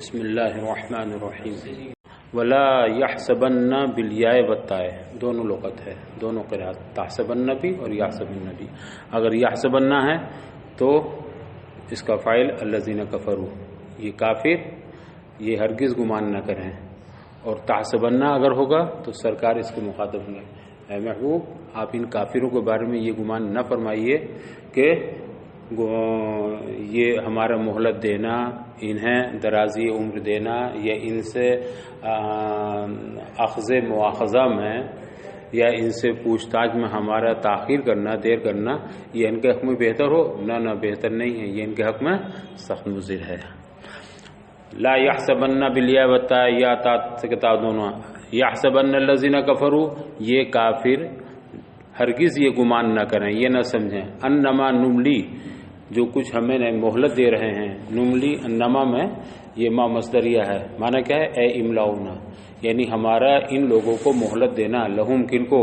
بسم اللہ الرحمن الرحیم ولا یحسبن بالیاء والتاء، دونوں لغت ہے، دونوں قرات، تحسبن بھی اور یحسبن بھی۔ اگر یحسبن ہے تو اس کا فاعل الذین کفروا، یہ کافر، یہ ہرگز گمان نہ کریں، اور تحسبن اگر ہوگا تو سرکار اس کے مخاطب ہوں گے، اے محبوب آپ ان کافروں کے بارے میں یہ گمان نہ فرمائیے کہ یہ ہمارا مہلت دینا، انہیں درازی عمر دینا، یا ان سے اخذ مواخذہ میں یا ان سے پوچھ تاچھ میں ہمارا تاخیر کرنا، دیر کرنا، یہ ان کے حق میں بہتر ہو؟ نہ بہتر نہیں ہے، یہ ان کے حق میں سخت مضر ہے۔ لا یحسبن بالیاء والتاء، یا تا سے کتاب دونوں، یحسبن الذین کفروا، یہ کافر ہرگز یہ گمان نہ کریں، یہ نہ سمجھیں، انما نملی، جو کچھ ہمیں مہلت دے رہے ہیں، نملی انما میں یہ ما مصدریہ ہے، معنی کیا ہے؟ اے املاؤنا، یعنی ہمارا ان لوگوں کو مہلت دینا، لہم کن کو؟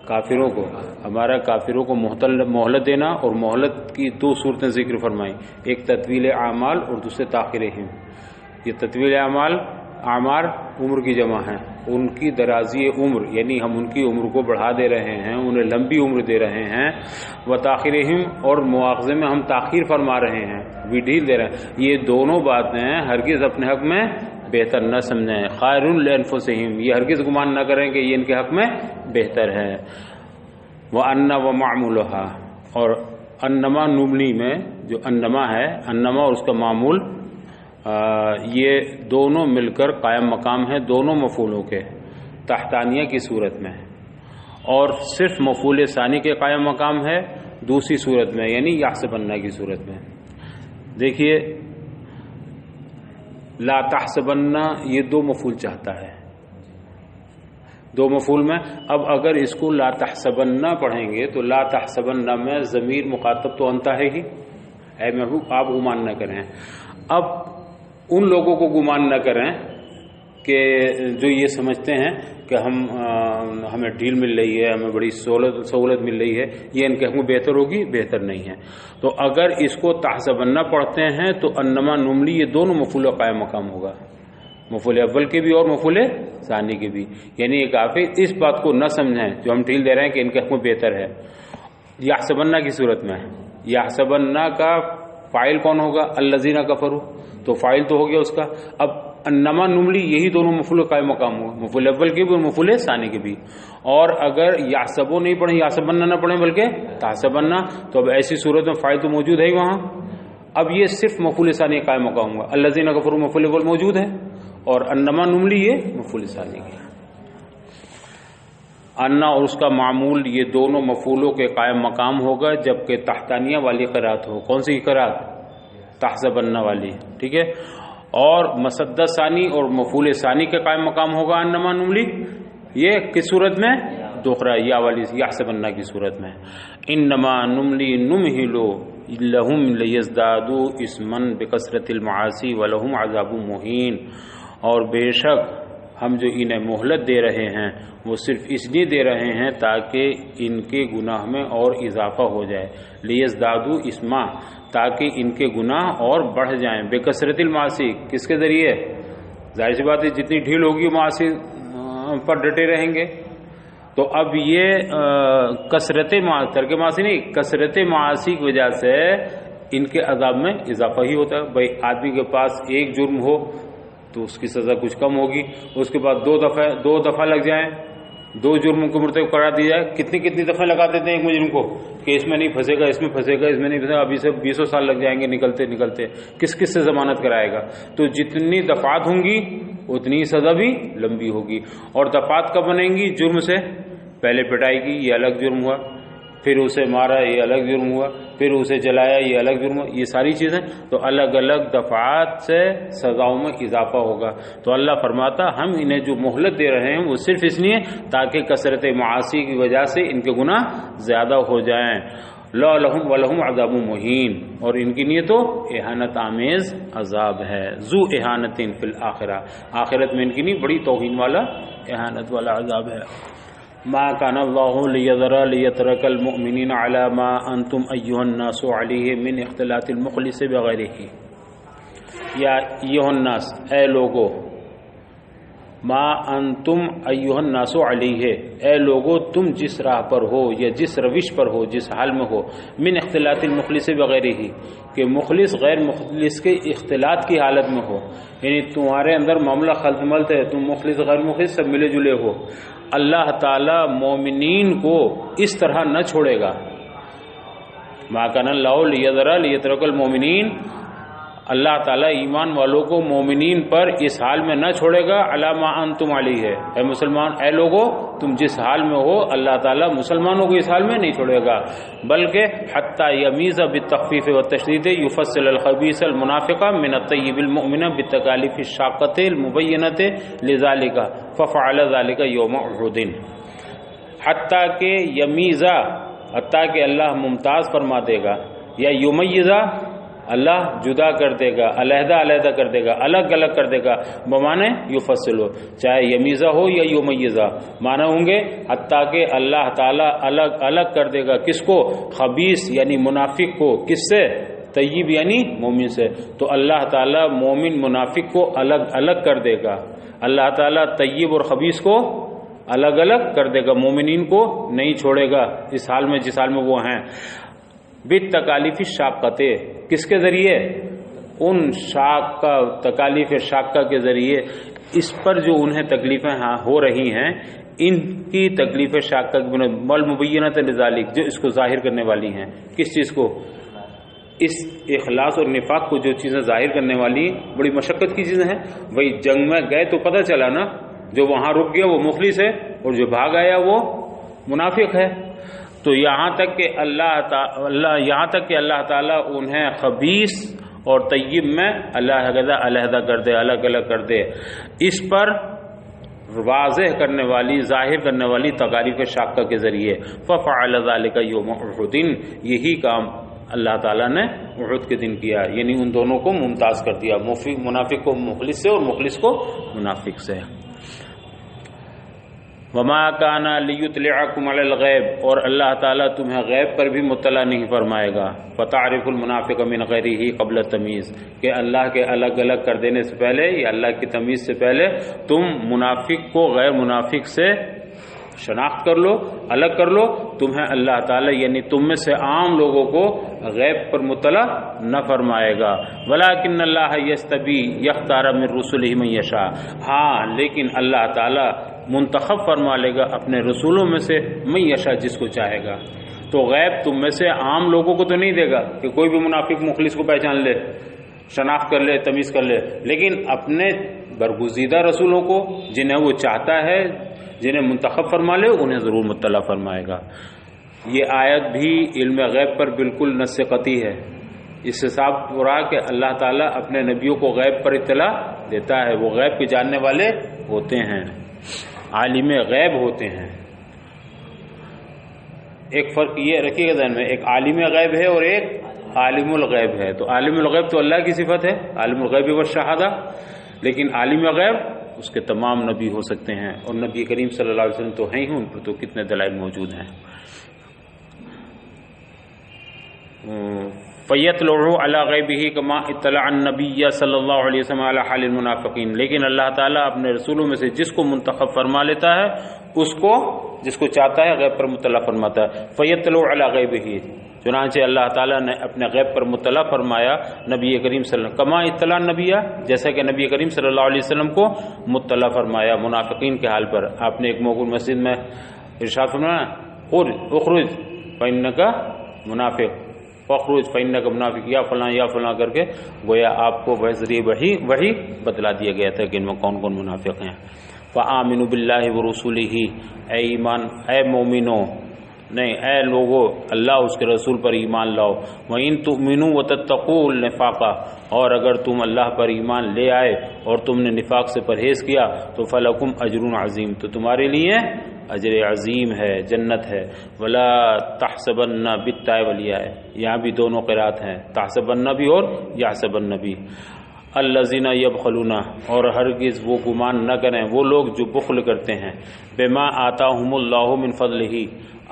کافروں کو، ہمارا کافروں کو مہلت دینا، اور مہلت کی دو صورتیں ذکر فرمائی، ایک تطویل اعمال اور دوسرے تاخیرہم۔ یہ تطویل اعمار عمر کی جمع ہے، ان کی درازی عمر، یعنی ہم ان کی عمر کو بڑھا دے رہے ہیں، انہیں لمبی عمر دے رہے ہیں، و تاخیرہم، اور مواخذے میں ہم تاخیر فرما رہے ہیں، بھی ڈھیل دے رہے ہیں، یہ دونوں باتیں ہرگز اپنے حق میں بہتر نہ سمجھیں، خیر لانفسہم، یہ ہرگز گمان نہ کریں کہ یہ ان کے حق میں بہتر ہے۔ وان ومعمولها، اور انما نملی میں جو انما ہے، انما اور اس کا معمول، یہ دونوں مل کر قائم مقام ہے دونوں مفعولوں کے، تحتانیہ کی صورت میں، اور صرف مفعول ثانی کے قائم مقام ہے دوسری صورت میں، یعنی یحسبن کی صورت میں۔ دیکھیے لا تحسبن، یہ دو مفعول چاہتا ہے، دو مفعول میں، اب اگر اس کو لا تحسبن پڑھیں گے تو لا تحسبن میں ضمیر مخاطب تو انت ہے ہی، اے محبوب آپ گمان نہ کریں۔ اب ان لوگوں کو گمان نہ کریں کہ جو یہ سمجھتے ہیں کہ ہمیں ڈھیل مل رہی ہے، ہمیں بڑی سہولت مل رہی ہے، یہ ان کے حق میں بہتر ہوگی، بہتر نہیں ہے۔ تو اگر اس کو تحسبن پڑھتے ہیں تو انما نملی، یہ دونوں مفعول قائم مقام ہوگا، مفعول اول کے بھی اور مفعول ثانی کے بھی، یعنی یہ کافی اس بات کو نہ سمجھیں جو ہم ڈھیل دے رہے ہیں کہ ان کے حق میں بہتر ہے۔ یحسبن کی صورت میں، یحسبن کا فاعل کون ہوگا؟ الذین کفروا، تو فاعل تو ہو گیا اس کا۔ اب انما نملی، یہی دونوں مفعول قائم مقام ہوا، مفعول اول کے بھی اور مفعول ثانی کے بھی۔ اور اگر یحسبو نہیں پڑھیں، یحسبن نہ پڑھیں بلکہ تحسبن، تو اب ایسی صورت میں فاعل تو موجود ہے ہی وہاں، اب یہ صرف مفعول ثانی قائم مقام ہوا، الذین کفروا مفعول اول موجود ہے، اور انما نملی یہ مفعول ثانی ہے۔ انا اور اس کا معمول، یہ دونوں مفعولوں کے قائم مقام ہوگا جبکہ تحتانیہ والی قرات ہو۔ کون سی قرات؟ تحسبن والی، ٹھیک ہے۔ اور مسد ثانی اور مفعول ثانی کے قائم مقام ہوگا انما نملی، یہ کس صورت میں؟ دوسرا یا والی یحسبن کی صورت میں۔ انما نملی نمہل لہم لیزدادوا اثما بکثرۃ المعاصی ولہم عذاب مہین، اور بے شک ہم جو انہیں مہلت دے رہے ہیں وہ صرف اس لیے دے رہے ہیں تاکہ ان کے گناہ میں اور اضافہ ہو جائے، لیزدادوا اثما، تاکہ ان کے گناہ اور بڑھ جائیں، بے کثرت المعاصی، کس کے ذریعے؟ ظاہر سی بات ہے جتنی ڈھیل ہوگی معاصی پر ڈٹے رہیں گے، تو اب یہ کثرت ترک معاصی نہیں، کثرت معاصی کی وجہ سے ان کے عذاب میں اضافہ ہی ہوتا ہے۔ بھائی آدمی کے پاس ایک جرم ہو تو اس کی سزا کچھ کم ہوگی، اس کے بعد دو دفعہ لگ جائیں، دو جرموں کو مرتکب قرار دی جائے، کتنی دفعہ لگا دیتے ہیں ایک مجرم کو کہ اس میں نہیں پھنسے گا، اس میں پھنسے گا، اس میں نہیں پھنسے گا، ابھی سے 20 سال لگ جائیں گے نکلتے کس سے ضمانت کرائے گا؟ تو جتنی دفعات ہوں گی اتنی سزا بھی لمبی ہوگی۔ اور دفعات کب بنیں گی؟ جرم سے پہلے پٹائی کی، یہ الگ جرم ہوا، پھر اسے مارا، یہ الگ جرم ہوا، پھر اسے جلایا، یہ الگ جرم ہوا، یہ ساری چیزیں تو الگ الگ دفعات سے سزاؤں میں اضافہ ہوگا۔ تو اللہ فرماتا ہم انہیں جو مہلت دے رہے ہیں وہ صرف اس لیے تاکہ کثرت معاصی کی وجہ سے ان کے گناہ زیادہ ہو جائیں۔ لا لہم ولہم عذاب مہین، اور ان کے لیے تو اہانت آمیز عذاب ہے، ذو اہانت فی الآخرہ، آخرت میں ان کے لیے بڑی توہین والا، اہانت والا عذاب ہے۔ ما كان الله ليترك المؤمنين على ما أنتم أيها الناس عليه من اختلاط المخلص بغيره۔ یا ایھا الناس اے لوگو، ما انتم ایھا الناس علیہ اے لوگو تم جس راہ پر ہو یا جس روش پر ہو، جس حال میں ہو، من اختلاط المخلص بغیرہ کہ مخلص غیر مخلص کے اختلاط کی حالت میں ہو، یعنی تمہارے اندر معاملہ خلط ملط ہے، تم مخلص غیر مخلص سب ملے جلے ہو، اللہ تعالی مومنین کو اس طرح نہ چھوڑے گا۔ ما کان اللہ لیذر لیترک المؤمنین، اللہ تعالیٰ ایمان والوں کو مومنین پر اس حال میں نہ چھوڑے گا، علی ما انتم علیہ اے مسلمان، اے لوگو تم جس حال میں ہو اللہ تعالیٰ مسلمانوں کو اس حال میں نہیں چھوڑے گا، بلکہ حتی یمیز بالتخفیف والتشدید یفصل الخبیث المنافق من الطیب المؤمن بالتکالیف الشاقۃ المبینۃ لذالک ففعل ذلک یوم احد، حتیٰ کہ یمیزہ، حتیٰ کہ اللہ ممتاز فرما دے گا، یا یمیزہ اللہ جدا کر دے گا، علیحدہ علیحدہ کر دے گا، الگ الگ کر دے گا، بمانے یفصل ہو، چاہے یمیزہ ہو یا یمیزہ معنی ہوں گے، حتیٰ کہ اللہ تعالیٰ الگ الگ کر دے گا کس کو؟ خبیث یعنی منافق کو، کس سے؟ طیب یعنی مومن سے، تو اللہ تعالیٰ مومن منافق کو الگ الگ کر دے گا، اللہ تعالیٰ طیب اور خبیث کو الگ الگ کر دے گا، مومنین کو نہیں چھوڑے گا اس حال میں جس حال میں وہ ہیں۔ بالتکالیف الشاقۃ، کس کے ذریعے؟ ان شاقہ، تکالیف شاقہ کے ذریعے، اس پر جو انہیں تکلیفیں ہو رہی ہیں ان کی تکلیف شاقہ والمبینۃ لذالک، جو اس کو ظاہر کرنے والی ہیں، کس چیز کو؟ اس اخلاص اور نفاق کو جو چیزیں ظاہر کرنے والی بڑی مشقت کی چیزیں ہیں، وہی جنگ میں گئے تو پتہ چلا نا، جو وہاں رک گیا وہ مخلص ہے اور جو بھاگ آیا وہ منافق ہے، تو یہاں تک کہ اللہ تعالیٰ انہیں خبیث اور طیب میں علیحدہ کر دے، الگ الگ کر دے، اس پر واضح کرنے والی، ظاہر کرنے والی تکالیف شاقہ کے ذریعے، ففعل ذلک یوم احد، یہی کام اللہ تعالیٰ نے احد کے دن کیا، یعنی ان دونوں کو ممتاز کر دیا، منافق کو مخلص سے اور مخلص کو منافق سے۔ وما کان لیطلعکم علی الغیب، اور اللہ تعالیٰ تمہیں غیب پر بھی مطلع نہیں فرمائے گا، فتعرف المنافق من غیرہ قبل التمییز، کہ اللہ کے الگ الگ کر دینے سے پہلے یا اللہ کی تمیز سے پہلے تم منافق کو غیر منافق سے شناخت کر لو، الگ کر لو، تمہیں اللہ تعالیٰ یعنی تم میں سے عام لوگوں کو غیب پر مطلع نہ فرمائے گا، ولیکن اللہ یستبی یختار من رسلہ من یشاء، ہاں لیکن اللہ تعالیٰ منتخب فرما لے گا اپنے رسولوں میں سے من یشاء، جس کو چاہے گا، تو غیب تم میں سے عام لوگوں کو تو نہیں دے گا کہ کوئی بھی منافق مخلص کو پہچان لے، شناخت کر لے، تمیز کر لے، لیکن اپنے برگزیدہ رسولوں کو جنہیں وہ چاہتا ہے، جنہیں منتخب فرما لے، انہیں ضرور مطلع فرمائے گا۔ یہ آیت بھی علم غیب پر بالکل نص قطعی ہے، اس سے ثابت ہو رہا کہ اللہ تعالیٰ اپنے نبیوں کو غیب پر اطلاع دیتا ہے، وہ غیب کے جاننے والے ہوتے ہیں، عالم غیب ہوتے ہیں۔ ایک فرق یہ رکھیے گا ذہن میں، ایک عالم غیب ہے اور ایک عالم الغیب ہے، تو عالم الغیب تو اللہ کی صفت ہے، عالم الغیب والشہادہ، لیکن عالم غیب اس کے تمام نبی ہو سکتے ہیں، اور نبی کریم صلی اللہ علیہ وسلم تو ہیں ہی، ان پر تو کتنے دلائل موجود ہیں۔ فَيَطْلُعُ عَلَى غَيْبِهِ كَمَا اطَّلَعَ النَّبِيَّ صلی اللہ علیہ وسلم عَلَى حَالِ الْمُنَافِقِينَ، لیکن اللہ تعالیٰ اپنے رسولوں میں سے جس کو منتخب فرما لیتا ہے، اس کو جس کو چاہتا ہے غیب پر مطلع فرماتا ہے۔ فَيَطْلُعُ عَلَى غَيْبِهِ، چنانچہ اللہ تعالیٰ نے اپنے غیب پر مطلع فرمایا نبی کریم صلی اللہ علیہ وسلم، کما اطلاع النبیہ، جیسا کہ نبی کریم صلی اللہ علیہ وسلم کو مطلع فرمایا منافقین کے حال پر۔ آپ نے ایک موقع مسجد میں ارشاد فرمایا، اخرج فإنک منافق، فخرج فإنک منافق، یا فلاں کر کے گویا آپ کو ذریعے وحی بتلا دیا گیا تھا کہ ان میں کون کون منافق ہیں۔ فآمنوا باللہ ورسولہ، اے ایمان، اے مومنو، نہیں اے لوگو اللہ اس کے رسول پر ایمان لاؤ، وَإِن تُؤْمِنُوا وَتَتَّقُوا النِّفَاقَ، اور اگر تم اللہ پر ایمان لے آئے اور تم نے نفاق سے پرہیز کیا تو فَلَكُمْ أَجْرٌ عَظِيمٌ، تو تمہارے لیے اجر عظیم ہے، جنت ہے۔ وَلَا تَحْسَبَنَّ بِالتَّاءِ وَالْيَاءِ، یہاں بھی دونوں قرات ہیں، تحسبن بھی اور یحسبن بھی۔ الذین یبخلون، اور ہرگز وہ گمان نہ کریں وہ لوگ جو بخل کرتے ہیں، بما آتاہم اللہ من فضلہ،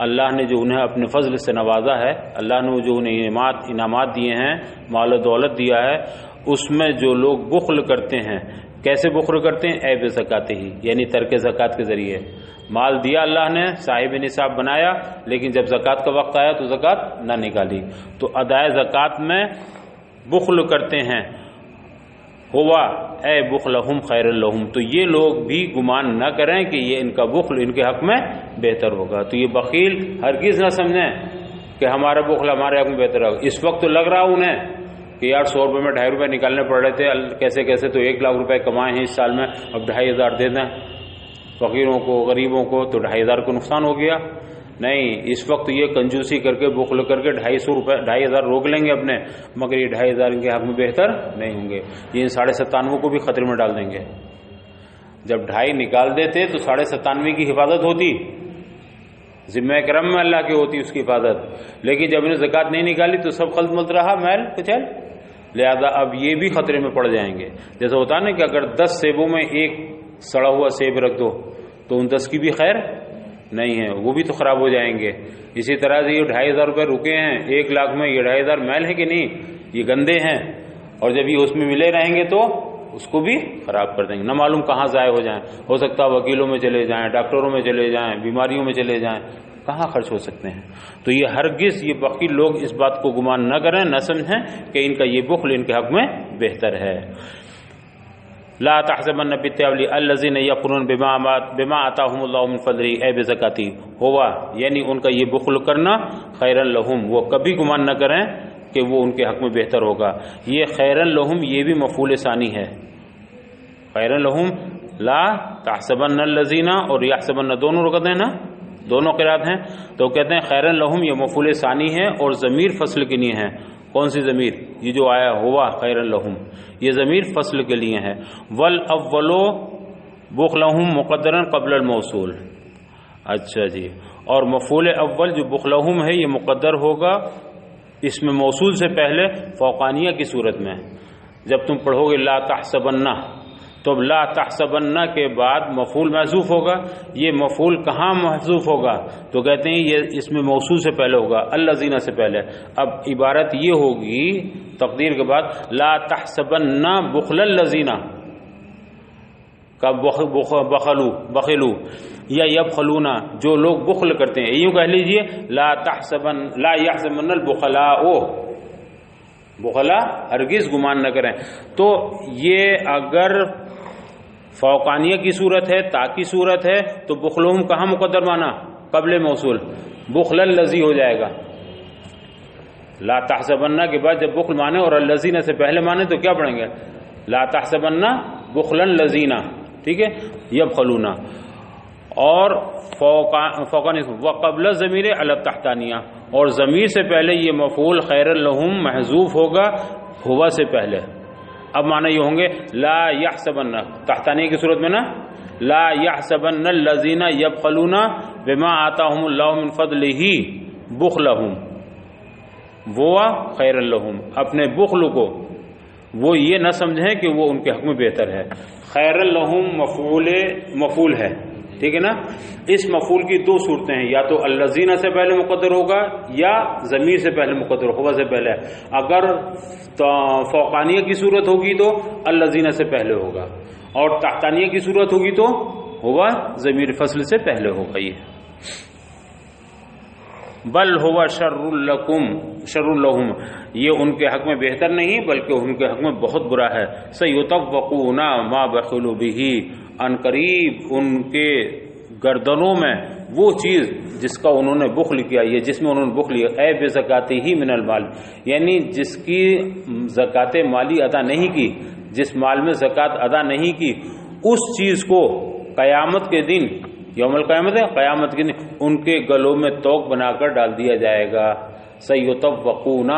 اللہ نے جو انہیں اپنے فضل سے نوازا ہے، اللہ نے جو انہیں انعامات دیے ہیں، مال و دولت دیا ہے، اس میں جو لوگ بخل کرتے ہیں، کیسے بخل کرتے ہیں؟ عیب زکات ہی، یعنی ترک زکات کے ذریعے مال دیا اللہ نے، صاحب نصاب بنایا، لیکن جب زکات کا وقت آیا تو زکات نہ نکالی، تو ادائے زکات میں بخل کرتے ہیں۔ ہوا اے بخلہم خیر لہم، تو یہ لوگ بھی گمان نہ کریں کہ یہ ان کا بخل ان کے حق میں بہتر ہوگا۔ تو یہ بخیل ہرگز نہ سمجھیں کہ ہمارا بخل ہمارے حق میں بہتر ہوگا۔ اس وقت تو لگ رہا انہیں کہ یار 100 روپے میں 2.5 روپے نکالنے پڑ رہے تھے، کیسے کیسے تو 1 لاکھ روپے کمائے ہیں اس سال میں، اب 2,500 دے دیں فقیروں کو، غریبوں کو، تو 2,500 کو نقصان ہو گیا۔ نہیں، اس وقت یہ کنجوسی کر کے بخل کر کے 2,500 روک لیں گے اپنے، مگر یہ 2,500 ان کے حق میں بہتر نہیں ہوں گے، یہ ان 97.5 کو بھی خطرے میں ڈال دیں گے۔ جب 2.5 نکال دیتے تو 97.5 کی حفاظت ہوتی، ذمہ کرم میں اللہ کی ہوتی اس کی حفاظت، لیکن جب انہیں زکوٰۃ نہیں نکالی تو سب خلط ملت رہا محل کچل، لہذا اب یہ بھی خطرے میں پڑ جائیں گے۔ جیسا ہوتا ہے نا کہ اگر 10 سیبوں میں ایک سڑا ہوا سیب رکھ دو تو ان 10 کی بھی خیر نہیں ہے، وہ بھی تو خراب ہو جائیں گے۔ اسی طرح سے یہ 2,500 روپے رکے ہیں 1 لاکھ میں، یہ 2,500 محل ہے کہ نہیں، یہ گندے ہیں، اور جب یہ اس میں ملے رہیں گے تو اس کو بھی خراب کر دیں گے، نہ معلوم کہاں ضائع ہو جائیں، ہو سکتا ہے وکیلوں میں چلے جائیں، ڈاکٹروں میں چلے جائیں، بیماریوں میں چلے جائیں، کہاں خرچ ہو سکتے ہیں۔ تو یہ ہرگز یہ بخیل لوگ اس بات کو گمان نہ کریں، نہ سمجھیں کہ ان کا یہ بخل ان کے حق میں بہتر ہے۔ لا تحسبن بالتأویل الذین یقولون بما آتاہم اللہ من فضلہ اے بزکاتی، ہوا یعنی ان کا یہ بخل کرنا خیرا لہم، وہ کبھی گمان نہ کریں کہ وہ ان کے حق میں بہتر ہوگا۔ یہ خیرا لہم یہ بھی مفعول ثانی ہے، خیرا لہم لا تحسبن الذین اور یحسبن دونوں رکعت ہیں نا، دونوں قرات ہیں، تو کہتے ہیں خیرا لہم یہ مفعول ثانی ہے اور ضمیر فصل کے لیے ہے۔ کون سی ضمیر؟ یہ جو آیا ہوا خیرا لہم، یہ ضمیر فصل کے لیے ہے۔ والاول بخلہم مقدرا قبل الموصول، اچھا جی، اور مفعول اول جو بخلہم ہے یہ مقدر ہوگا اس میں موصول سے پہلے فوقانیہ کی صورت میں۔ جب تم پڑھو گے لا تحسبن، تو لا تحسبن کے بعد مفعول محذوف ہوگا، یہ مفعول کہاں محذوف ہوگا؟ تو کہتے ہیں یہ اس میں موصول سے پہلے ہوگا، الذین سے پہلے۔ اب عبارت یہ ہوگی تقدیر کے بعد لا تحسبن بخل الذین کا بخلو یا یبخلون، جو لوگ بخل کرتے ہیں، یوں کہہ لیجئے لا یحسبن البخلاء، بخلا ہرگز گمان نہ کریں۔ تو یہ اگر فوقانیہ کی صورت ہے، تا کی صورت ہے، تو بخلہم کہاں مقدر مانا؟ قبل موصول، بخل الذی ہو جائے گا۔ لا تحسبن کے بعد جب بخل مانے اور الذین سے پہلے مانے تو کیا پڑھیں گے؟ لا تحسبن بخل الذین، ٹھیک ہے، یبخلون، اور فوقانیہ وقبل ضمیر علی التحتانیہ، اور ضمیر سے پہلے یہ مفعول خیر لہم محذوف ہوگا ہوا سے پہلے۔ اب معنی یہ ہوں گے لا یحسبن، تحتانیہ کی صورت میں نا، لا یحسبن الذین یبخلون بما آتاہم اللہ من فضلہ بخلہم، وہ خیر لہم، اپنے بخل کو وہ یہ نہ سمجھیں کہ وہ ان کے حق میں بہتر ہے۔ خیر لہم مفعول ہے، ٹھیک ہے نا، اس مفعول کی 2 صورتیں ہیں، یا تو الذین سے پہلے مقدر ہوگا یا ضمیر سے پہلے مقدر ہوگا سے پہلے۔ اگر فوقانیہ کی صورت ہوگی تو الذین سے پہلے ہوگا، اور تحتانیہ کی صورت ہوگی تو ہوگا ضمیر فصل سے پہلے ہوگا۔ یہ بل ہوا شر لہم، یہ ان کے حق میں بہتر نہیں بلکہ ان کے حق میں بہت برا ہے۔ سیطوقون ما بخلوا بہ، ان قریب ان کے گردنوں میں وہ چیز جس کا انہوں نے بخل کیا، یہ جس میں انہوں نے بخل کیا، اے بزکاتہ من المال، یعنی جس کی زکات مالی ادا نہیں کی، جس مال میں زکات ادا نہیں کی، اس چیز کو قیامت کے دن، یوم القیامت ہے، قیامت کے دن ان کے گلوں میں توق بنا کر ڈال دیا جائے گا۔ سیطوقون،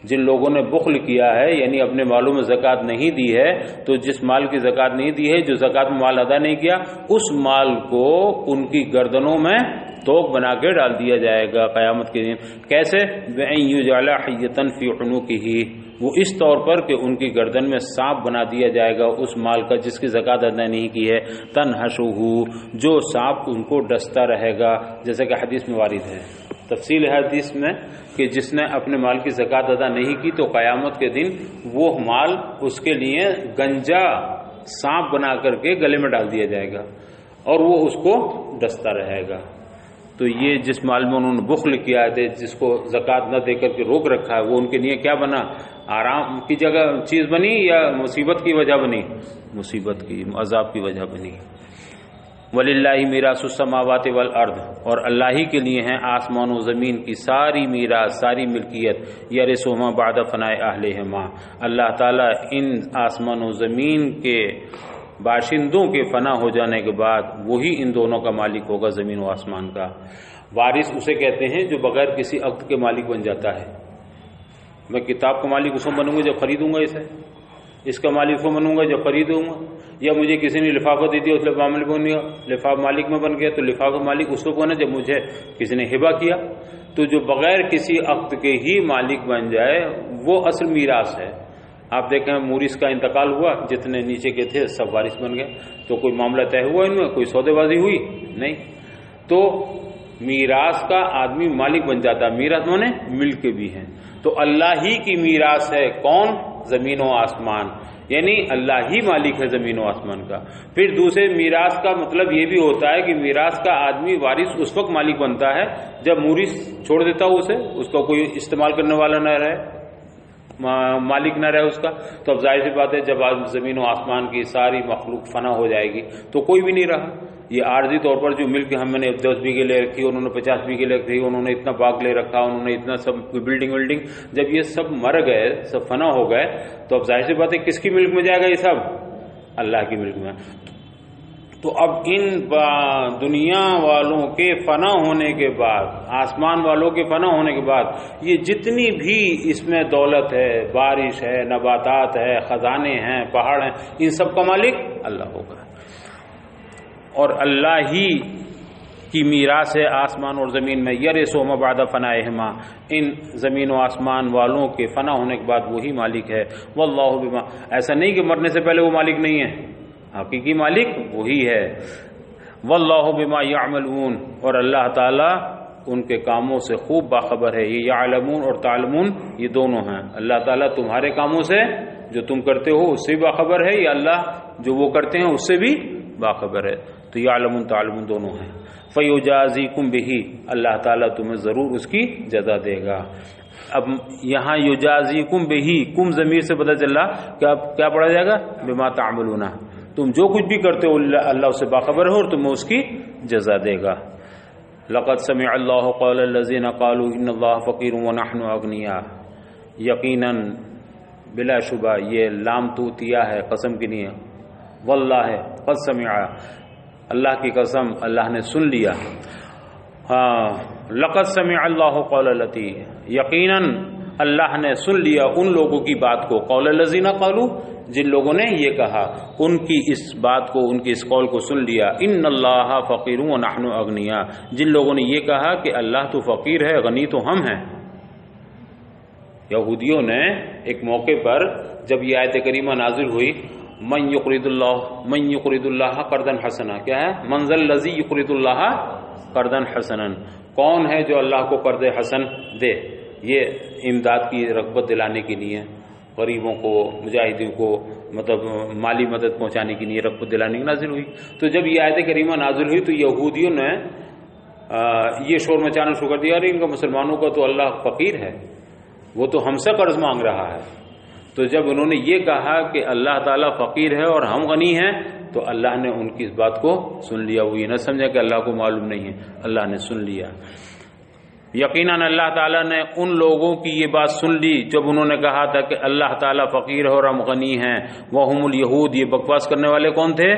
جن لوگوں نے بخل کیا ہے یعنی اپنے مالوں میں زکوٰۃ نہیں دی ہے، تو جس مال کی زکوٰۃ نہیں دی ہے، جو زکوٰۃ میں مال ادا نہیں کیا، اس مال کو ان کی گردنوں میں توق بنا کے ڈال دیا جائے گا قیامت کے دن۔ کیسے؟ بِأَن يُجْعَلَ حِيَّةً فِي عُنُقِهِ، وہ اس طور پر کہ ان کی گردن میں سانپ بنا دیا جائے گا اس مال کا جس کی زکوٰۃ ادا نہیں کی ہے، تنحشوہ، جو سانپ ان کو ڈستا رہے گا، جیسے کہ حدیث میں وارد ہے۔ تفصیل ہے حدیث میں کہ جس نے اپنے مال کی زکوٰۃ ادا نہیں کی تو قیامت کے دن وہ مال اس کے لیے گنجا سانپ بنا کر کے گلے میں ڈال دیا جائے گا اور وہ اس کو ڈستا رہے گا۔ تو یہ جس مال میں انہوں نے بخل کیا ہے، جس کو زکوٰۃ نہ دے کر کے روک رکھا ہے، وہ ان کے لیے کیا بنا؟ آرام کی جگہ چیز بنی یا مصیبت کی وجہ بنی؟ مصیبت کی، عذاب کی وجہ بنی۔ وَلِلَّهِ مِيرَاثُ السَّمَاوَاتِ وَالْأَرْضِ، اور اللہ ہی کے لیے ہیں آسمان و زمین کی ساری میراث، ساری ملکیت۔ يَرِثُهُمَا بَعْدَ فَنَاءِ أَهْلِهِمَا، اللہ تعالیٰ ان آسمان و زمین کے باشندوں کے فنا ہو جانے کے بعد وہی ان دونوں کا مالک ہوگا، زمین و آسمان کا۔ وارث اسے کہتے ہیں جو بغیر کسی عقد کے مالک بن جاتا ہے۔ میں کتاب کا مالک اس کو بنوں گا جب خریدوں گا، اسے اس کا مالک کو بنوں گا جب خریدوں گا، یا مجھے کسی نے لفافہ دے دیا اس لفاف مالک بن گیا، لفاف مالک میں بن گیا، تو لفاف مالک اس کو بنا جب مجھے کسی نے ہبہ کیا۔ تو جو بغیر کسی عقد کے ہی مالک بن جائے وہ اصل میراث ہے۔ آپ دیکھیں مورث کا انتقال ہوا، جتنے نیچے کے تھے سب وارث بن گئے، تو کوئی معاملہ طے ہوا ان میں؟ کوئی سودے بازی ہوئی؟ نہیں۔ تو میراث کا آدمی مالک بن جاتا ہے، میراث میں ملک بھی ہیں۔ تو اللہ ہی کی میراث ہے کون؟ زمین و آسمان، یعنی اللہ ہی مالک ہے زمین و آسمان کا۔ پھر دوسرے میراث کا مطلب یہ بھی ہوتا ہے کہ میراث کا آدمی وارث اس وقت مالک بنتا ہے جب مورث چھوڑ دیتا ہو اسے، اس کا کوئی استعمال کرنے والا نہ رہے، مالک نہ رہے اس کا۔ تو اب ظاہر سی بات ہے جب زمین و آسمان کی ساری مخلوق فنا ہو جائے گی تو کوئی بھی نہیں رہا۔ یہ عارضی طور پر جو ملک ہم نے 10 بیگھے لے رکھی، انہوں نے 50 بیگھے لے رکھی، انہوں نے اتنا باغ لے رکھا، انہوں نے اتنا سب بلڈنگ، جب یہ سب مر گئے، سب فنا ہو گئے، تو اب ظاہر سی بات ہے کس کی ملک میں جائے گا یہ سب؟ اللہ کی ملک میں۔ تو اب ان دنیا والوں کے فنا ہونے کے بعد، آسمان والوں کے فنا ہونے کے بعد، یہ جتنی بھی اس میں دولت ہے، بارش ہے، نباتات ہے، خزانے ہیں، پہاڑ ہیں، ان سب کا مالک اللہ ہوگا۔ اور اللہ ہی کی میراث ہے آسمان اور زمین میں۔ یرثہما بعد فنائہما، ان زمین و آسمان والوں کے فنا ہونے کے بعد وہی مالک ہے۔ واللہ بما، ایسا نہیں کہ مرنے سے پہلے وہ مالک نہیں ہے، حقیقی مالک وہی ہے۔ واللہ بما یعملون، اور اللہ تعالی ان کے کاموں سے خوب باخبر ہے۔ یہ یعلمون اور تعلمون یہ دونوں ہیں۔ اللہ تعالیٰ تمہارے کاموں سے جو تم کرتے ہو اس سے بھی باخبر ہے، یا اللہ جو وہ کرتے ہیں اس سے بھی باخبر ہے۔ تو یعلمون تعلمون دونوں ہیں۔ فیجازیکم بہ، اللہ تعالیٰ تمہیں ضرور اس کی جزا دے گا۔ اب یہاں یجازیکم بہ، کم ضمیر سے پتہ چلا کیا پڑھا جائے گا؟ بما تعملون، تم جو کچھ بھی کرتے ہو اللہ اس سے باخبر ہے اور تمہیں اس کی جزا دے گا۔ لقد سمع اللہ قول الذین قالوا ان اللہ فقیر ونحن اغنیاء، یقیناً بلا شبہ یہ لام توتیہ ہے قسم کے لیے، واللہ قد سمع، اللہ کی قسم اللہ نے سن لیا۔ لقد سمع اللہ قول التی، یقیناً اللہ نے سن لیا ان لوگوں کی بات کو، قول الذین قالوا، جن لوگوں نے یہ کہا، ان کی اس بات کو، ان کی اس قول کو سن لیا۔ ان اللہ فقیر ونحن اغنیاء، جن لوگوں نے یہ کہا کہ اللہ تو فقیر ہے، غنی تو ہم ہیں۔ یہودیوں نے ایک موقع پر جب یہ آیت کریمہ نازل ہوئی، من یقرض اللہ قرضا حسنا، کیا ہے؟ من ذا الذی یقرض اللہ قرضا حسنا، کون ہے جو اللہ کو قرض حسن دے؟ یہ امداد کی رغبت دلانے کے لیے، غریبوں کو، مجاہدین کو مطلب مالی مدد پہنچانے کے لیے رغبت دلانے کی نازل ہوئی۔ تو جب یہ آیت کریمہ نازل ہوئی تو یہودیوں نے یہ شور مچانا شروع کر دیا، ارے ان کا مسلمانوں کا تو اللہ فقیر ہے، وہ تو ہم سے قرض مانگ رہا ہے۔ تو جب انہوں نے یہ کہا کہ اللہ تعالیٰ فقیر ہے اور ہم غنی ہیں، تو اللہ نے ان کی اس بات کو سن لیا۔ وہ یہ نہ سمجھا کہ اللہ کو معلوم نہیں ہے، اللہ نے سن لیا۔ یقیناً اللہ تعالیٰ نے ان لوگوں کی یہ بات سن لی جب انہوں نے کہا تھا کہ اللہ تعالیٰ فقیر ہے اور ہم غنی ہیں۔ وَهُمُ الْيَهُودُ، یہ بکواس کرنے والے کون تھے؟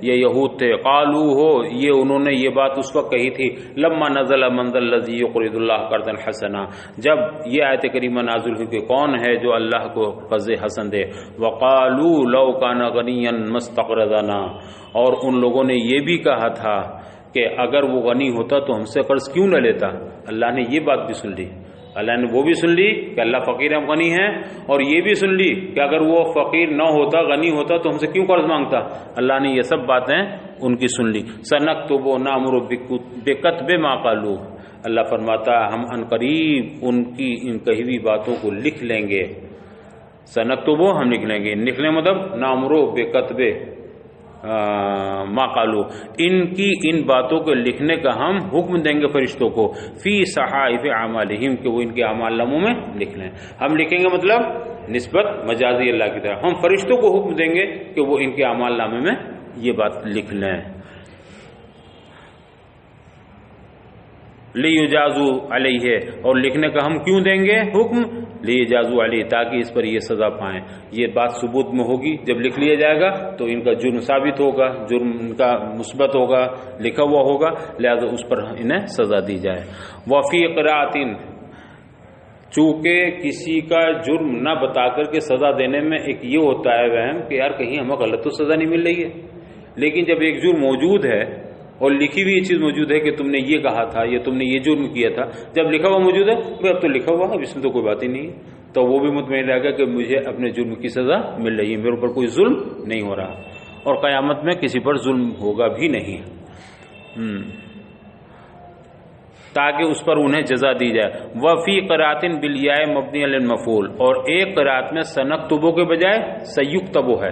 یہ یہود تھے۔ قالوا ہو، یہ انہوں نے یہ بات اس وقت کہی تھی لما نزل من ذا الذی یقرض اللہ قرضا حسنا، جب یہ آیت کریمہ نازل ہوئی کہ کون ہے جو اللہ کو قرض حسن دے۔ وقالوا لو کان غنیا ما استقرضنا، اور ان لوگوں نے یہ بھی کہا تھا کہ اگر وہ غنی ہوتا تو ہم سے قرض کیوں نہ لیتا۔ اللہ نے یہ بات بھی سن لی اللہ نے وہ بھی سن لی کہ اللہ فقیر ہم غنی ہیں، اور یہ بھی سن لی کہ اگر وہ فقیر نہ ہوتا، غنی ہوتا تو ہم سے کیوں قرض مانگتا۔ اللہ نے یہ سب باتیں ان کی سن لی۔ سنکتب نامر بکتب ما قالوا، اللہ فرماتا ہے ہم عنقریب ان کی ان کہی ہوئی باتوں کو لکھ لیں گے۔ سنکتب ہم لکھ لیں گے، لکھنے مطلب نامر بکتب ما قالوا، ان کی ان باتوں کو لکھنے کا ہم حکم دیں گے فرشتوں کو، فی صحائف اعمالہم، کہ وہ ان کے اعمال ناموں میں لکھ لیں۔ ہم لکھیں گے مطلب نسبت مجازی اللہ کی طرف، ہم فرشتوں کو حکم دیں گے کہ وہ ان کے اعمال نامے میں یہ بات لکھ لیں۔ لیجازو علیہ، اور لکھنے کا ہم کیوں دیں گے حکم؟ لیجازو علیہ، تاکہ اس پر یہ سزا پائیں۔ یہ بات ثبوت میں ہوگی، جب لکھ لیا جائے گا تو ان کا جرم ثابت ہوگا، جرم ان کا مثبت ہوگا، لکھا ہوا ہوگا، لہذا اس پر انہیں سزا دی جائے۔ وفی قراءۃ، چونکہ کسی کا جرم نہ بتا کر کے سزا دینے میں ایک یہ ہوتا ہے وہم کہ یار کہیں ہمیں غلط تو سزا نہیں مل رہی ہے، لیکن جب ایک جرم موجود ہے اور لکھی ہوئی چیز موجود ہے کہ تم نے یہ کہا تھا یا تم نے یہ جرم کیا تھا، جب لکھا ہوا موجود ہے اب تو لکھا ہوا ہے، اب اس میں تو کوئی بات ہی نہیں ہے، تو وہ بھی مطمئن رہے گا کہ مجھے اپنے جرم کی سزا مل رہی ہے، میرے اوپر کوئی ظلم نہیں ہو رہا، اور قیامت میں کسی پر ظلم ہوگا بھی نہیں، تاکہ اس پر انہیں جزا دی جائے۔ وفی قراءۃ بالیاء مبنی علی المفعول، اور ایک قراءت میں سنکتبو کے بجائے سیکتبو ہے،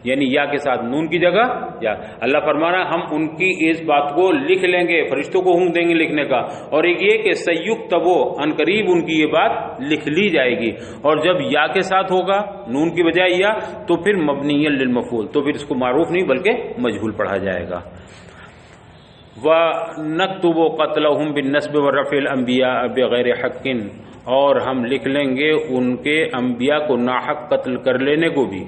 یعنی یا کے ساتھ نون کی جگہ یا۔ اللہ فرما رہا ہے ہم ان کی اس بات کو لکھ لیں گے، فرشتوں کو حکم دیں گے لکھنے کا، اور ایک یہ کہ سیکتبو ان قریب ان کی یہ بات لکھ لی جائے گی، اور جب یا کے ساتھ ہوگا نون کی بجائے یا تو پھر مبنی للمفعول، تو پھر اس کو معروف نہیں بلکہ مجہول پڑھا جائے گا۔ وَنَكْتُبُ قَتْلَهُمْ بِالنَّسْبِ وَرَفْعِ الْأَنْبِيَاءِ بِغَيْرِ حَقٍّ، اور ہم لکھ لیں گے ان کے انبیاء کو ناحق قتل کر لینے کو بھی،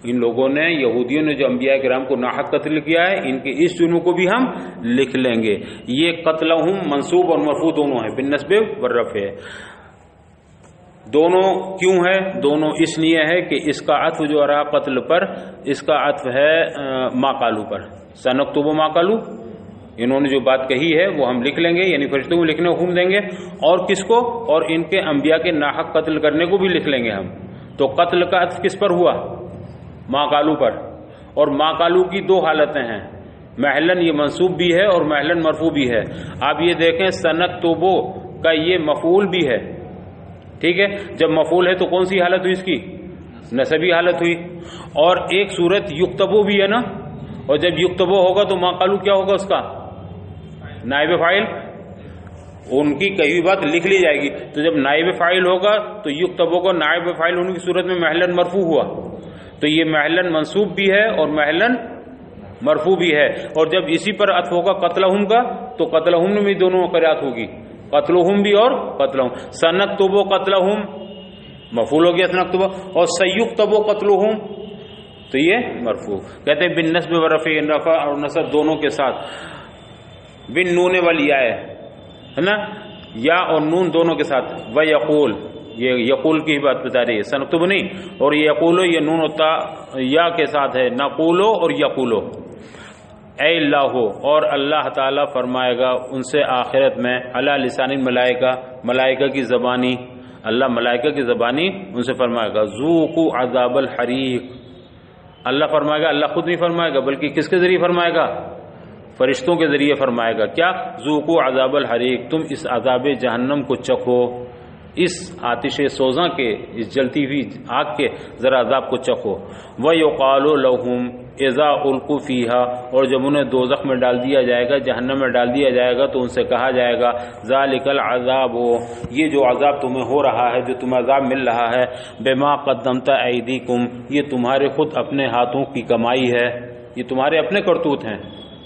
ان لوگوں نے یہودیوں نے جو انبیاء کرام کو ناحق قتل کیا ہے ان کے اس جرم کو بھی ہم لکھ لیں گے۔ یہ قتلہم منصوب اور مرفوع دونوں ہیں، بالنسب والرفع، دونوں کیوں ہے؟ دونوں اس لیے ہے کہ اس کا عطف جو رہا قتل پر، اس کا عطف ہے ما قالو پر، سنکتب ما قالو، انہوں نے جو بات کہی ہے وہ ہم لکھ لیں گے، یعنی فرشتوں کو لکھنے حکم دیں گے، اور کس کو؟ اور ان کے انبیاء کے ناحق قتل کرنے کو بھی لکھ لیں گے ہم۔ تو قتل کا عطف کس پر ہوا؟ ما قالو پر، اور ما قالو کی دو حالتیں ہیں، محلن یہ منصوب بھی ہے اور محلن مرفوع بھی ہے۔ آپ یہ دیکھیں سنکتبو کا یہ مفعول بھی ہے، ٹھیک ہے، جب مفعول ہے تو کون سی حالت ہوئی اس کی؟ نسبی حالت ہوئی، اور ایک صورت یکتبو بھی ہے نا، اور جب یکتبو ہوگا تو ما قالو کیا ہوگا اس کا؟ نائب فاعل، ان کی کئی بھی بات لکھ لی جائے گی، تو جب نائب فاعل ہوگا تو یکتبو کو نائب فاعل ہونے کی صورت میں محلن مرفوع ہوا، تو یہ محلن منصوب بھی ہے اور محلن مرفوع بھی ہے، اور جب اسی پر عطف ہوگا قتلہم کا تو قتلہم میں بھی دونوں قرات ہوگی، قتلہم بھی اور قتلہم۔ سنکتبو قتلہم مفعول ہو گیا سنکتبو، اور سیکتبو قتلہم تو یہ مرفوع۔ کہتے ہیں بالنسب ورفع، رفع اور نصب دونوں کے ساتھ، بن نون والیاء ہے نا، یا اور نون دونوں کے ساتھ، ویقول، یہ یقول کی بات بتا رہی ہے، سنکتب نہیں، اور یہ یقولو یہ نون ہوتا یا کے ساتھ ہے، نقولو اور یقولو۔ اے اللہ، اور اللہ تعالیٰ فرمائے گا ان سے آخرت میں، علی لسان الملائکہ، ملائکہ کی زبانی، اللہ ملائکہ کی زبانی ان سے فرمائے گا، ذوقوا عذاب الحریق، اللہ فرمائے گا، اللہ خود نہیں فرمائے گا بلکہ کس کے ذریعے فرمائے گا؟ فرشتوں کے ذریعے فرمائے گا، کیا؟ ذوقوا عذاب الحریق، تم اس عذاب جہنم کو چکھو، اس آتش سوزاں کے، اس جلتی ہوئی آگ کے ذرا عذاب کو چکھو۔ وَيُقَالُ لَهُمْ اِذَا أُلْقُوا فِيهَا، اور جب انہیں دوزخ میں ڈال دیا جائے گا، جہنم میں ڈال دیا جائے گا تو ان سے کہا جائے گا، ذَلِكَ الْعَذَابُ، یہ جو عذاب تمہیں ہو رہا ہے، جو تمہیں عذاب مل رہا ہے، بِمَا قَدَّمْتَ أَيْدِيكُمْ، یہ تمہارے خود اپنے ہاتھوں کی کمائی ہے، یہ تمہارے اپنے کرتوت ہیں،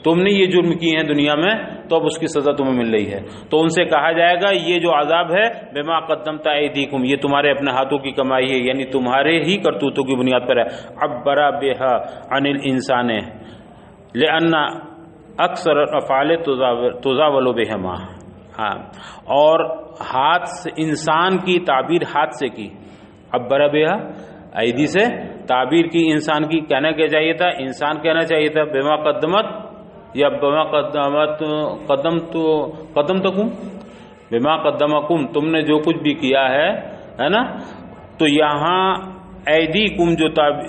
تم نے یہ جرم کیے ہیں دنیا میں تو اب اس کی سزا تمہیں مل رہی ہے۔ تو ان سے کہا جائے گا یہ جو عذاب ہے بما قدمت ایدیکم، یہ تمہارے اپنے ہاتھوں کی کمائی ہے، یعنی تمہارے ہی کرتوتوں کی بنیاد پر ہے۔ عبر بها عن الانسان لان اکثر الافعال تزاول بهما، ہاں، اور ہاتھ سے انسان کی تعبیر ہاتھ سے کی، عبر بها ایدی سے تعبیر کی انسان کی، کہنا کیا چاہیے تھا؟ انسان کہنا چاہیے تھا بما قدمت یا بما قدمت قدم تکوں، بما قدمکم، تم نے جو کچھ بھی کیا ہے نا. تو یہاں ایدیکم جو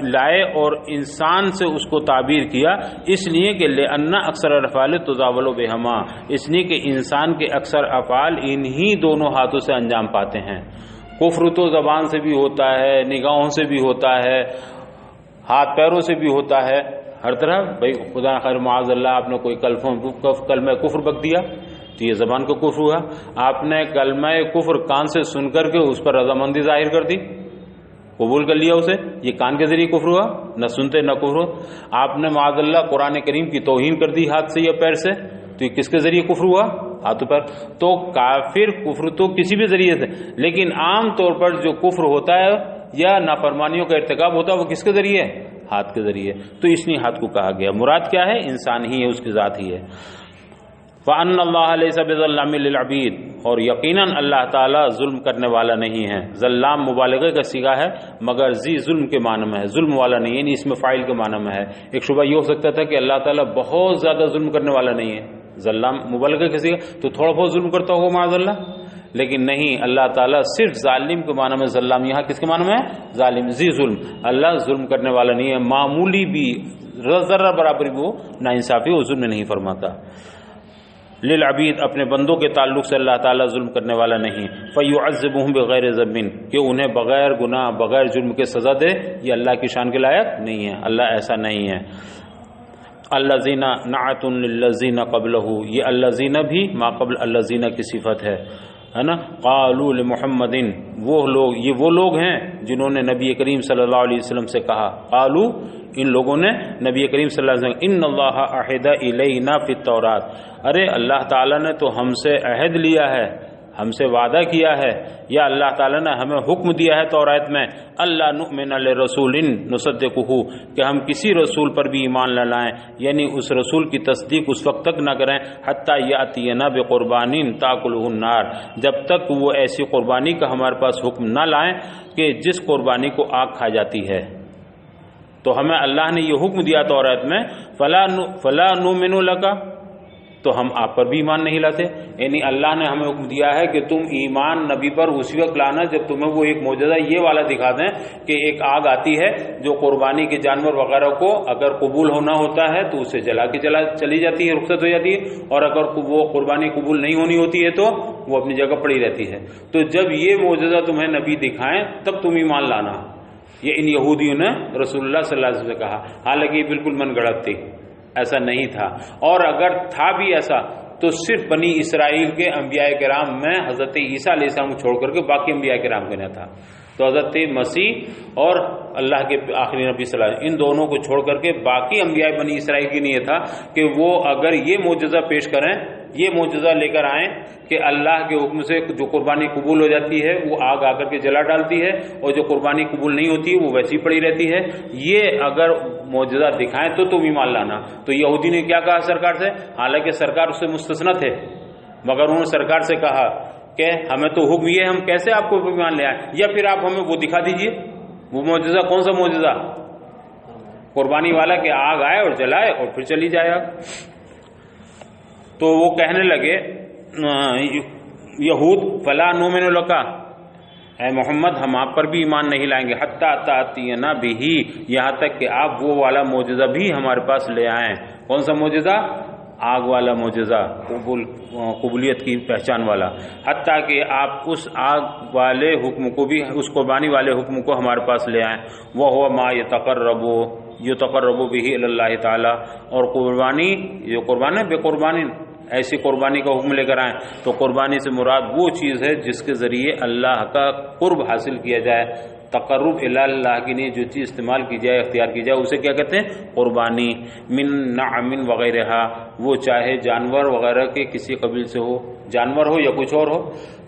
لائے اور انسان سے اس کو تعبیر کیا، اس لیے کہ لأن اکثر الافعال تزاول بہما، اس لیے کہ انسان کے اکثر افعال انہی دونوں ہاتھوں سے انجام پاتے ہیں. کفر تو زبان سے بھی ہوتا ہے، نگاہوں سے بھی ہوتا ہے، ہاتھ پیروں سے بھی ہوتا ہے، ہر طرح. بھائی خدا خیر معاذ اللہ آپ نے کوئی کلمہ کفر بک دیا تو یہ زبان کا کفر ہوا. آپ نے کلمہ کفر کان سے سن کر کے اس پر رضامندی ظاہر کر دی، قبول کر لیا اسے، یہ کان کے ذریعے کفر ہوا، نہ سنتے نہ کفر ہوا. آپ نے معاذ اللہ قرآن کریم کی توہین کر دی ہاتھ سے یا پیر سے، تو یہ کس کے ذریعے کفر ہوا؟ ہاتھ پر. تو کافر کفر تو کسی بھی ذریعے سے، لیکن عام طور پر جو کفر ہوتا ہے یا نافرمانیوں کا ارتکاب ہوتا ہے وہ کس کے ذریعے؟ ہاتھ کے ذریعے. تو اس لیے ہاتھ کو کہا گیا. مراد کیا ہے؟ انسان ہی ہے، اس کی ذات ہی ہے. فَأَنَّ اللَّهَ لَيْسَ بِظَلَّامٍ لِّلْعَبِيدِ، اور یقیناً اللہ تعالیٰ ظلم کرنے والا نہیں ہے. ظلام مبالغے کا صیغہ ہے مگر ذی ظلم کے معنی میں ہے، ظلم والا نہیں ہے، یعنی اس میں فاعل کے معنی میں ہے. ایک شبہ یہ ہو سکتا تھا کہ اللہ تعالیٰ بہت زیادہ ظلم کرنے والا نہیں ہے، ظلام مبالغے کا صیغہ تو تھوڑا بہت ظلم کرتا ہوگا معاذ اللہ، لیکن نہیں، اللہ تعالیٰ صرف ظالم کے معنی میں ظلام، یہاں کس کے معنی میں ہے؟ ظالم، ذی ظلم. اللہ ظلم کرنے والا نہیں ہے، معمولی بھی ذرہ برابر بھی وہ ناانصافی وہ ظلم نہیں فرماتا. للعبید، اپنے بندوں کے تعلق سے اللہ تعالیٰ ظلم کرنے والا نہیں. فیعذبہم بغیر ذنب، کہ انہیں بغیر گناہ بغیر جرم کے سزا دے، یہ اللہ کی شان کے لائق نہیں ہے، اللہ ایسا نہیں ہے. الذین نعت للذین قبلہ، یہ الذین بھی ما قبل الذین کی صفت ہے نا. قالوا لمحمد، یہ وہ لوگ ہیں جنہوں نے نبی کریم صلی اللہ علیہ وسلم سے کہا. قالوا، ان لوگوں نے نبی کریم صلی اللہ علیہ وسلم، ان اللہ عہد الینا فی التورات، ارے اللہ تعالیٰ نے تو ہم سے عہد لیا ہے، ہم سے وعدہ کیا ہے، یا اللہ تعالیٰ نے ہمیں حکم دیا ہے تورات میں، اللہ نؤمن لرسول نصدقہ، کہ ہم کسی رسول پر بھی ایمان نہ لائیں، یعنی اس رسول کی تصدیق اس وقت تک نہ کریں حتی یاتینا بقربان تاکلہ النار، جب تک وہ ایسی قربانی کا ہمارے پاس حکم نہ لائیں کہ جس قربانی کو آگ کھا جاتی ہے. تو ہمیں اللہ نے یہ حکم دیا تورات میں، فلا نؤمن لک، تو ہم آپ پر بھی ایمان نہیں لاتے. یعنی اللہ نے ہمیں حکم دیا ہے کہ تم ایمان نبی پر اسی وقت لانا جب تمہیں وہ ایک معجزہ یہ والا دکھا دیں کہ ایک آگ آتی ہے جو قربانی کے جانور وغیرہ کو اگر قبول ہونا ہوتا ہے تو اسے جلا کے چلی جاتی ہے، رخصت ہو جاتی ہے، اور اگر وہ قربانی قبول نہیں ہونی ہوتی ہے تو وہ اپنی جگہ پڑی رہتی ہے. تو جب یہ معجزہ تمہیں نبی دکھائیں تب تم ایمان لانا. یہ ان یہودیوں نے رسول اللہ صلی اللہ علیہ وسلم سے کہا، حالانکہ یہ بالکل من گڑت تھی، ایسا نہیں تھا. اور اگر تھا بھی ایسا تو صرف بنی اسرائیل کے انبیاء کرام میں حضرت عیسیٰ علیہ السلام کو چھوڑ کر کے باقی انبیاء کرام کے نہ تھا. تو حضرت مسیح اور اللہ کے آخری نبی صلی اللہ علیہ وسلم ان دونوں کو چھوڑ کر کے باقی انبیاء بنی اسرائیل کی نہیں تھا کہ وہ اگر یہ معجزہ پیش کریں، یہ معجزہ لے کر آئیں کہ اللہ کے حکم سے جو قربانی قبول ہو جاتی ہے وہ آگ آ کر کے جلا ڈالتی ہے، اور جو قربانی قبول نہیں ہوتی وہ ویسی پڑی رہتی ہے، یہ اگر معجزہ دکھائیں تو تم ایمان لانا. تو یہودی نے کیا کہا سرکار سے؟ حالانکہ سرکار اس سے مستثنی تھے، مگر انہوں نے سرکار سے کہا کہ ہمیں تو حکم یہ، ہم کیسے آپ کو ایمان لے آئیں، یا پھر آپ ہمیں وہ دکھا دیجئے. وہ معجزہ کون سا معجزہ؟ قربانی والا کہ آگ آئے اور جلائے اور پھر چلی جائے. تو وہ کہنے لگے یہود، فلا نؤمن لک، اے محمد ہم آپ پر بھی ایمان نہیں لائیں گے، حتی تأتینا بہ، یہاں تک کہ آپ وہ والا معجزہ بھی ہمارے پاس لے آئیں. کون سا معجزہ؟ آگ والا معجزہ، قبولیت کی پہچان والا. حتیٰ کہ آپ اس آگ والے حکم کو بھی، اس قربانی والے حکم کو ہمارے پاس لے آئیں. وَهُوَ مَا يُتَقَرَّبُ بِهِ إِلَى اللَّهِ تعالیٰ، اور قربانی، یہ قربان ہے، بے قربانی، ایسی قربانی کا حکم لے کر آئیں. تو قربانی سے مراد وہ چیز ہے جس کے ذریعے اللہ کا قرب حاصل کیا جائے. تقرب اللہ کی نہیں جو چیز استعمال کی جائے، اختیار کی جائے، اسے کیا کہتے ہیں؟ قربانی. من نعم وغیرہ، وہ چاہے جانور وغیرہ کے کسی قبیل سے ہو، جانور ہو یا کچھ اور ہو.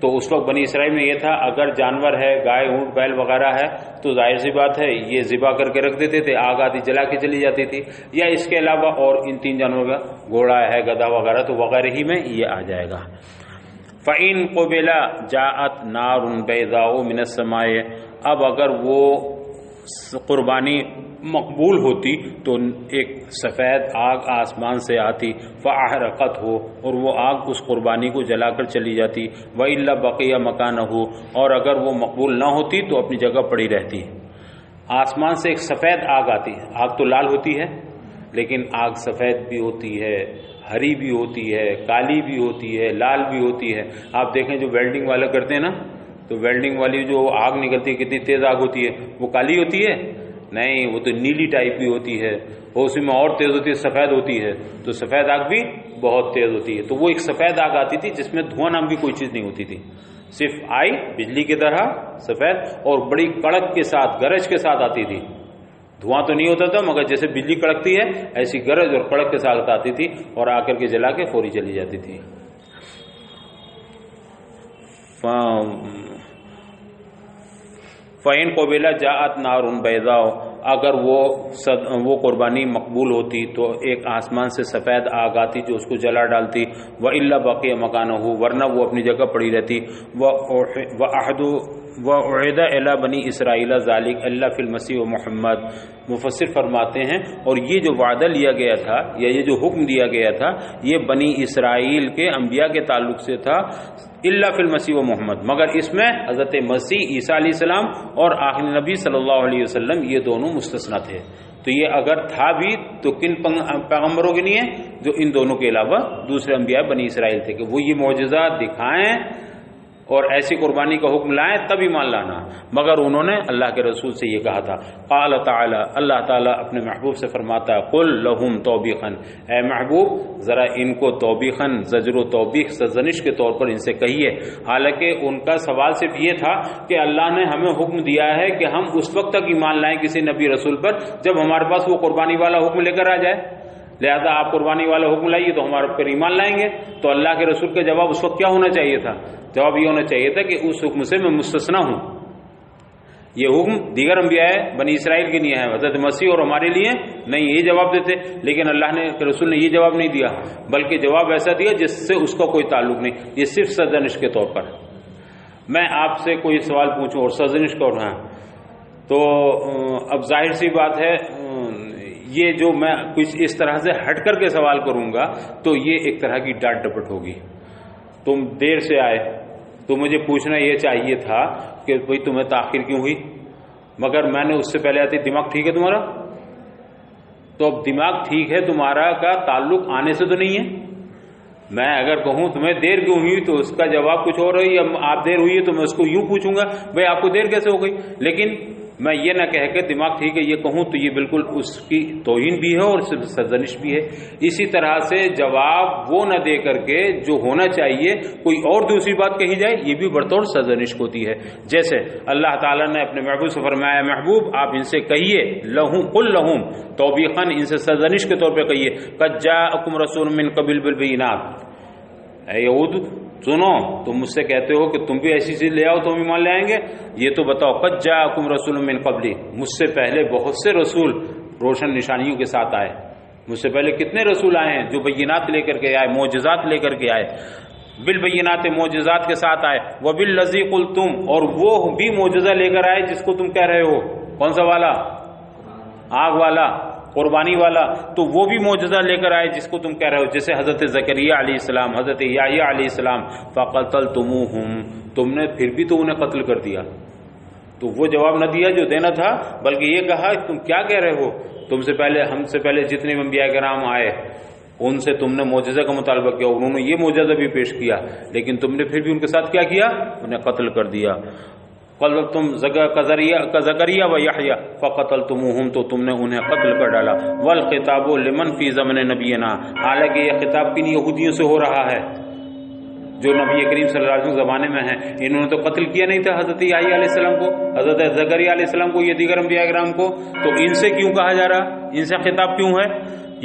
تو اس وقت بنی اسرائیل میں یہ تھا، اگر جانور ہے، گائے اونٹ بیل وغیرہ ہے تو ظاہر سی بات ہے یہ ذبح کر کے رکھ دیتے تھے، آگ آتی جلا کے چلی جاتی تھی. یا اس کے علاوہ اور ان تین جانوروں کا گھوڑا ہے، گدھا وغیرہ، تو وغیرہ ہی میں یہ آ جائے گا. فَإِن قُبِلَ جَاءَتْ نَارٌ بَيْضَاءُ مِنَ السَّمَاءِ، اب اگر وہ قربانی مقبول ہوتی تو ایک سفید آگ آسمان سے آتی فاحرقت ہو اور وہ آگ اس قربانی کو جلا کر چلی جاتی، وَإِلَّا بَقِيَ مَكَانَهُ، اور اگر وہ مقبول نہ ہوتی تو اپنی جگہ پڑی رہتی۔ آسمان سے ایک سفید آگ آتی، آگ تو لال ہوتی ہے لیکن آگ سفید بھی ہوتی ہے، ہری بھی ہوتی ہے، کالی بھی ہوتی ہے، لال بھی ہوتی ہے۔ آپ دیکھیں جو ویلڈنگ والا کرتے ہیں نا، تو ویلڈنگ والی جو آگ نکلتی ہے کتنی تیز آگ ہوتی ہے، وہ کالی ہوتی ہے؟ نہیں، وہ تو نیلی ٹائپ بھی ہوتی ہے، وہ اسی میں اور تیز ہوتی ہے، سفید ہوتی ہے۔ تو سفید آگ بھی بہت تیز ہوتی ہے۔ تو وہ ایک سفید آگ آتی تھی جس میں دھواں نام کی کوئی چیز نہیں ہوتی تھی، صرف آئی بجلی کی طرح سفید اور بڑی کڑک کے ساتھ گرج کے ساتھ آتی تھی۔ دھواں تو نہیں ہوتا تھا مگر جیسے بجلی کڑکتی ہے ایسی گرج اور کڑک کے ساتھ آتی تھی اور آ کر کے جلا کے فوری چلی جاتی تھی۔ فَإِن قُبِلَ جَاءَتْ نَارٌ بَيْضَاءُ، اگر وہ قربانی مقبول ہوتی تو ایک آسمان سے سفید آگ آتی جو اس کو جلا ڈالتی، وَإِلَّا بَقِيَ مَكَانَهُ، ورنہ وہ اپنی جگہ پڑی رہتی۔ وَأُعِدَ إِلَى بَنِي إِسرَائِيلَ ذَلِكَ إِلَّا فِي الْمَسِيحِ وَمُحَمَّدٍ، مفسر فرماتے ہیں اور یہ جو وعدہ لیا گیا تھا یا یہ جو حکم دیا گیا تھا یہ بنی اسرائیل کے انبیاء کے تعلق سے تھا، الا فی المسیح و محمد، مگر اس میں حضرت مسیح عیسیٰ علیہ السلام اور آخری نبی صلی اللہ علیہ وسلم یہ دونوں مستثنی تھے۔ تو یہ اگر تھا بھی تو کن پیغمبروں کے لیے؟ جو ان دونوں کے علاوہ دوسرے انبیاء بنی اسرائیل تھے کہ وہ یہ معجزات دکھائیں اور ایسی قربانی کا حکم لائیں تب ایمان لانا، مگر انہوں نے اللہ کے رسول سے یہ کہا تھا۔ قال تعالی، اللہ تعالیٰ اپنے محبوب سے فرماتا ہے، قل لہم توبیخا، اے محبوب ذرا ان کو توبیخا، زجر و توبیخ سرزنش کے طور پر ان سے کہیے۔ حالانکہ ان کا سوال صرف یہ تھا کہ اللہ نے ہمیں حکم دیا ہے کہ ہم اس وقت تک ایمان لائیں کسی نبی رسول پر جب ہمارے پاس وہ قربانی والا حکم لے کر آ جائے، لہذا آپ قربانی والا حکم لائیے تو ہمارے پر ایمان لائیں گے۔ تو اللہ کے رسول کا جواب اس وقت کیا ہونا چاہیے تھا؟ جواب یہ ہونا چاہیے تھا کہ اس حکم سے میں مستثنا ہوں، یہ حکم دیگر انبیاء بنی اسرائیل کے لیے ہے، حضرت مسیح اور ہمارے لیے نہیں، یہ جواب دیتے، لیکن اللہ نے رسول نے یہ جواب نہیں دیا، بلکہ جواب ایسا دیا جس سے اس کا کوئی تعلق نہیں، یہ صرف سرزنش کے طور پر۔ میں آپ سے کوئی سوال پوچھوں اور سرزنش کا اٹھائیں تو اب ظاہر سی بات ہے یہ جو میں کچھ اس طرح سے ہٹ کر کے سوال کروں گا تو یہ ایک طرح کی ڈانٹ ڈپٹ ہوگی۔ تم دیر سے آئے تو مجھے پوچھنا یہ چاہیے تھا کہ بھئی تمہیں تاخیر کیوں ہوئی، مگر میں نے اس سے پہلے آتی دماغ ٹھیک ہے تمہارا؟ تو اب دماغ ٹھیک ہے تمہارا کا تعلق آنے سے تو نہیں ہے۔ میں اگر کہوں تمہیں دیر کیوں ہوئی تو اس کا جواب کچھ اور ہے، آپ دیر ہوئی ہے تو میں اس کو یوں پوچھوں گا بھئی آپ کو دیر کیسے ہو گئی، لیکن میں یہ نہ کہہ کے دماغ ٹھیک ہے یہ کہوں تو یہ بالکل اس کی توہین بھی ہے اور سرزنش بھی ہے۔ اسی طرح سے جواب وہ نہ دے کر کے جو ہونا چاہیے کوئی اور دوسری بات کہی جائے یہ بھی بطور سرزنش ہوتی ہے۔ جیسے اللہ تعالیٰ نے اپنے محبوب سے فرمایا، محبوب آپ ان سے کہیے لہم قل لہم توبیخاً، ان سے سرزنش کے طور پہ کہیے، قد جاءکم رسول من قبل بالبینات، اے یہود سنو تم مجھ سے کہتے ہو کہ تم بھی ایسی چیز لے آؤ تو ہم ایمان لے آئیں گے، یہ تو بتاؤ قد جاءکم رسول من قبلی، مجھ سے پہلے بہت سے رسول روشن نشانیوں کے ساتھ آئے، مجھ سے پہلے کتنے رسول آئے ہیں جو بینات لے کر کے آئے، معجزات لے کر کے آئے، بالبینات معجزات کے ساتھ آئے، وبالذی قلتم، اور وہ بھی معجزہ لے کر آئے جس کو تم کہہ رہے ہو، کون سا والا؟ آگ والا، قربانی والا، تو وہ بھی معجزہ لے کر آئے جس کو تم کہہ رہے ہو، جیسے حضرت زکریا علیہ السلام، حضرت یحییٰ علیہ السلام، فقتلتموہم، تم نے پھر بھی تو انہیں قتل کر دیا۔ تو وہ جواب نہ دیا جو دینا تھا، بلکہ یہ کہا تم کیا کہہ رہے ہو، تم سے پہلے ہم سے پہلے جتنے انبیاء کرام آئے ان سے تم نے معجزہ کا مطالبہ کیا، انہوں نے یہ معجزہ بھی پیش کیا، لیکن تم نے پھر بھی ان کے ساتھ کیا کیا، انہیں قتل کر دیا۔ قتلتم زکریا و یحییٰ فقتلتموہم، تو تم نے انہیں قتل کر ڈالا۔ والخطاب لمن فی زمن نبینا، حالانکہ یہ خطاب کن یہودیوں سے ہو رہا ہے جو نبی کریم صلی اللہ علیہ وسلم زمانے میں ہیں، انہوں نے تو قتل کیا نہیں تھا حضرت یحییٰ علیہ السلام کو، حضرت زکریا علیہ السلام کو، یہ دیگر انبیاء کرام کو، تو ان سے کیوں کہا جا رہا، ان سے خطاب کیوں ہے؟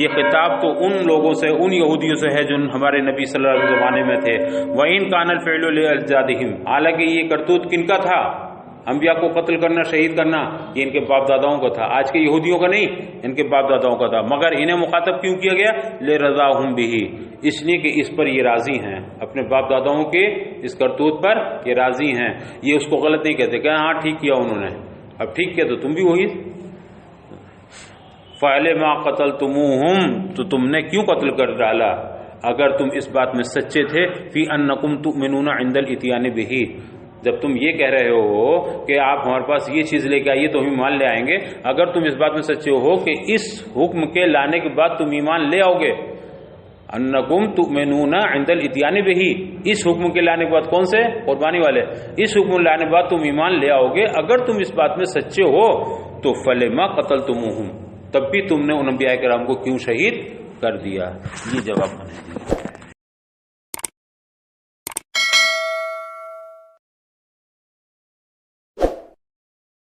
یہ خطاب تو ان لوگوں سے، ان یہودیوں سے ہے جو ہمارے نبی صلی اللہ علیہ وسلم زمانے میں تھے۔ وَإِن كَانَ الْفِعْلُ لِأَجْدَادِهِمْ، حالانکہ یہ کرتوت کن کا تھا، انبیاء کو قتل کرنا، شہید کرنا، یہ ان کے باپ داداؤں کا تھا، آج کے یہودیوں کا نہیں، ان کے باپ داداؤں کا تھا، مگر انہیں مخاطب کیوں کیا گیا؟ لِرَضَاهُمْ بِهِ، اس لیے کہ اس پر یہ راضی ہیں، اپنے باپ داداؤں کے اس کرتوت پر یہ راضی ہیں، یہ اس کو غلط نہیں کہتے کہ ہاں ٹھیک کیا انہوں نے، اب ٹھیک کیا تو تم بھی وہی فَعَلِمَا قَتَلْتُمُوهُمْ تو تم نے کیوں قتل کر ڈالا اگر تم اس بات میں سچے تھے فی انکم تؤمنون عند الاتیان بہ جب تم یہ کہہ رہے ہو کہ آپ ہمارے پاس یہ چیز لے کے آئیے تو ہم ایمان لے آئیں گے اگر تم اس بات میں سچے ہو کہ اس حکم کے لانے کے بعد تم ایمان لے آؤ گے انکم تؤمنون عند الاتیان بہ اس حکم کے لانے کے بعد کون سے قربانی والے اس حکم لانے کے بعد تم ایمان لے آؤ گے اگر تم اس بات میں سچے ہو تو فلما قتلتموہم تب بھی تم نے ان انبیاء کرام کو کیوں شہید کر دیا یہ جواب ہونے دیا